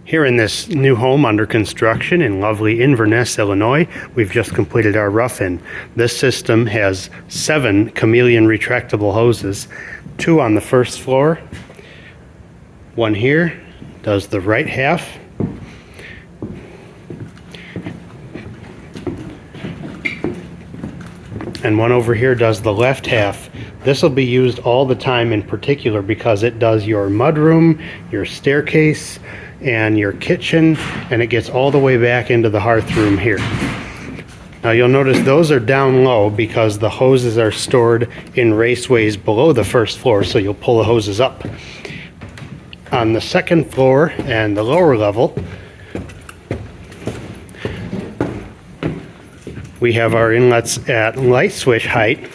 Here in this new home under construction in lovely Inverness, Illinois, we've just completed our rough-in. This system has 7 chameleon retractable hoses, 2 on the first floor, 1 here, does the right half, and 1 over here does the left half. This will be used all the time, in particular because it does your mudroom, your staircase, and your kitchen, and it gets all the way back into the hearth room here. Now you'll notice those are down low because the hoses are stored in raceways below the first floor, so you'll pull the hoses up. On the second floor and the lower level, we have our inlets at light switch height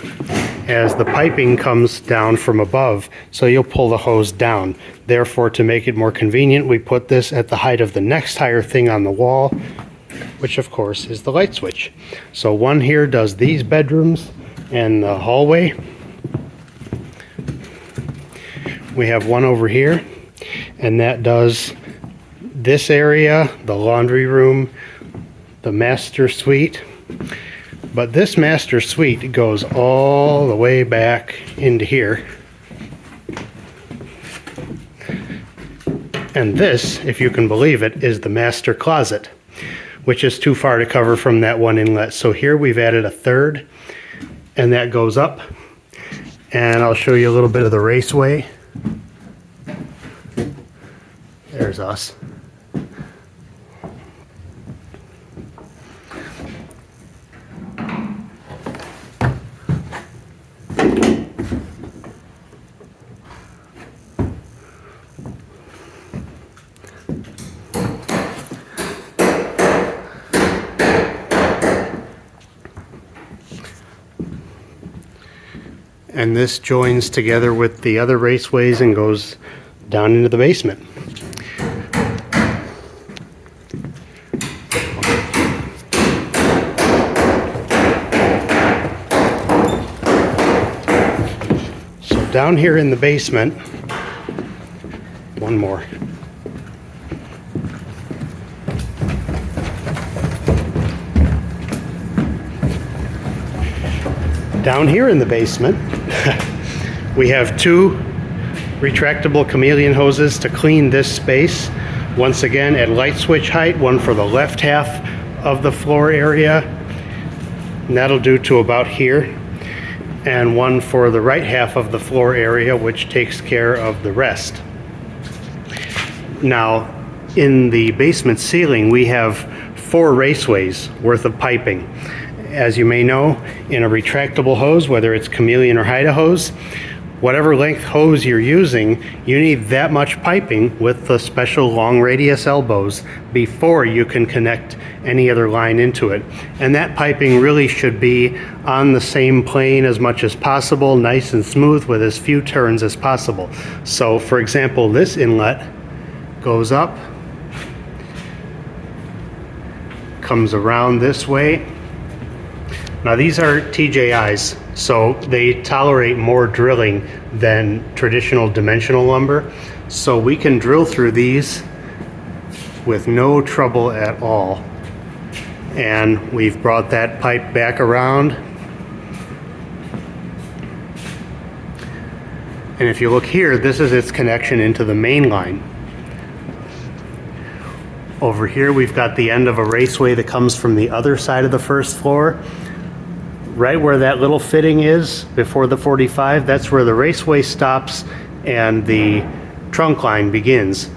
as the piping comes down from above, so you'll pull the hose down. Therefore, to make it more convenient, we put this at the height of the next higher thing on the wall, which of course is the light switch. So 1 here does these bedrooms and the hallway. We have 1 over here, and that does this area, the laundry room, the master suite. But this master suite goes all the way back into here. And this, if you can believe it, is the master closet, which is too far to cover from that 1 inlet. So here we've added a 3rd, and that goes up. And I'll show you a little bit of the raceway. There's us. And this joins together with the other raceways and goes down into the basement. So down here in the basement, 1 more. Down here in the basement, we have 2 retractable chameleon hoses to clean this space. Once again, at light switch height, 1 for the left half of the floor area, and that'll do to about here, and 1 for the right half of the floor area, which takes care of the rest. Now, in the basement ceiling, we have 4 raceways worth of piping. As you may know, in a retractable hose, whether it's chameleon or Haida hose, whatever length hose you're using, you need that much piping with the special long radius elbows before you can connect any other line into it. And that piping really should be on the same plane as much as possible, nice and smooth with as few turns as possible. So for example, this inlet goes up, comes around this way. Now these are TJIs, so they tolerate more drilling than traditional dimensional lumber. So we can drill through these with no trouble at all. And we've brought that pipe back around. And if you look here, this is its connection into the main line. Over here we've got the end of a raceway that comes from the other side of the first floor. Right where that little fitting is before the 45, that's where the raceway stops and the trunk line begins.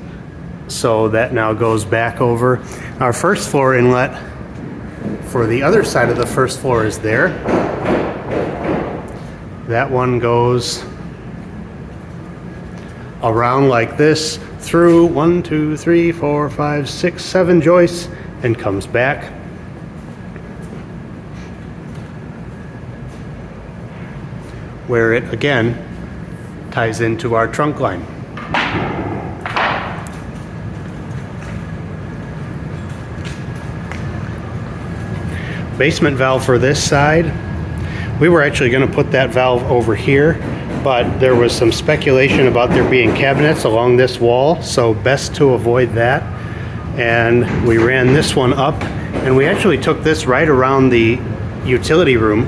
So that now goes back over. Our first floor inlet for the other side of the first floor is there. That one goes around like this through 1, 2, 3, 4, 5, 6, 7 joists and comes back. Where it again ties into our trunk line. Basement valve for this side. We were actually going to put that valve over here, but there was some speculation about there being cabinets along this wall, so best to avoid that. and we ran this one up, and we actually took this right around the utility room.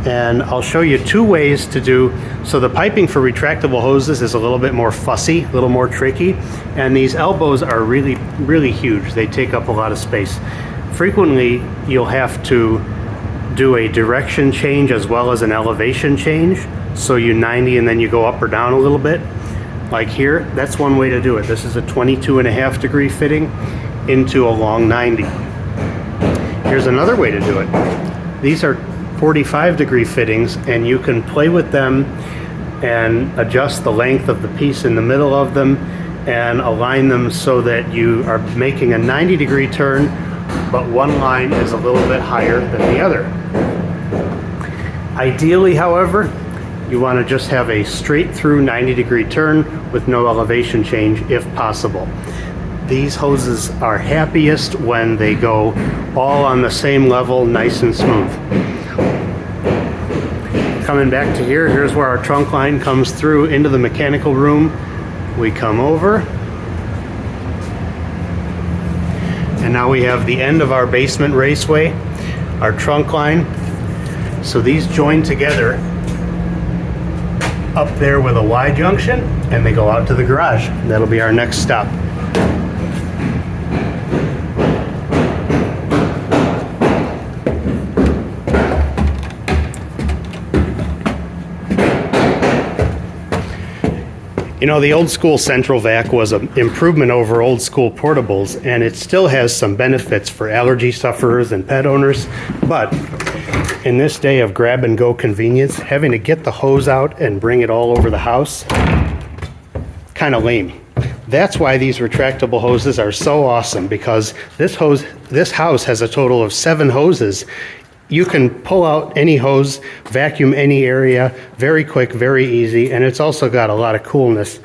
And I'll show you two ways to do. So the piping for retractable hoses is a little bit more fussy, a little more tricky, and these elbows are really, really huge. They take up a lot of space. Frequently, you'll have to do a direction change as well as an elevation change. So you 90 and then you go up or down a little bit. Like here, that's one way to do it. This is a 22.5 degree fitting into a long 90. Here's another way to do it. These are 45 degree fittings, and you can play with them and adjust the length of the piece in the middle of them and align them so that you are making a 90 degree turn, but one line is a little bit higher than the other. Ideally, however, you want to just have a straight through 90 degree turn with no elevation change if possible. These hoses are happiest when they go all on the same level, nice and smooth. Coming back to here, here's where our trunk line comes through into the mechanical room. We come over, and now we have the end of our basement raceway, our trunk line. So these join together up there with a Y junction, and they go out to the garage. That'll be our next stop. You know, the old school central vac was an improvement over old school portables, and it still has some benefits for allergy sufferers and pet owners, but in this day of grab and go convenience, having to get the hose out and bring it all over the house, kind of lame. That's why these retractable hoses are so awesome, because this house has a total of 7 hoses. You can pull out any hose, vacuum any area, very quick, very easy, and it's also got a lot of coolness,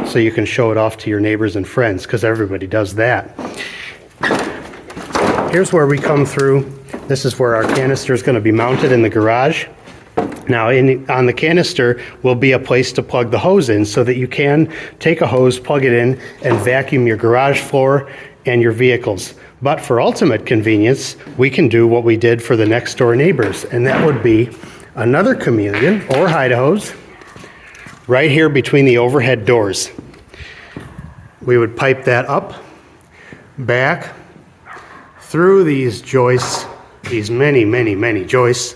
so you can show it off to your neighbors and friends, because everybody does that. Here's where we come through. This is where our canister is going to be mounted in the garage. Now, on the canister will be a place to plug the hose in, so that you can take a hose, plug it in, and vacuum your garage floor and your vehicles. But for ultimate convenience, we can do what we did for the next door neighbors, and that would be another chameleon or hide hose right here between the overhead doors. We would pipe that up, back, through these joists, these many joists,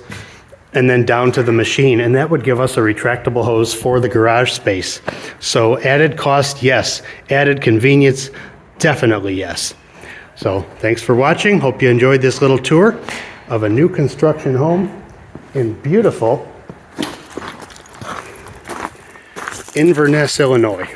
and then down to the machine, and that would give us a retractable hose for the garage space. So added cost, yes. Added convenience, definitely yes. So thanks for watching. Hope you enjoyed this little tour of a new construction home in beautiful Inverness, Illinois.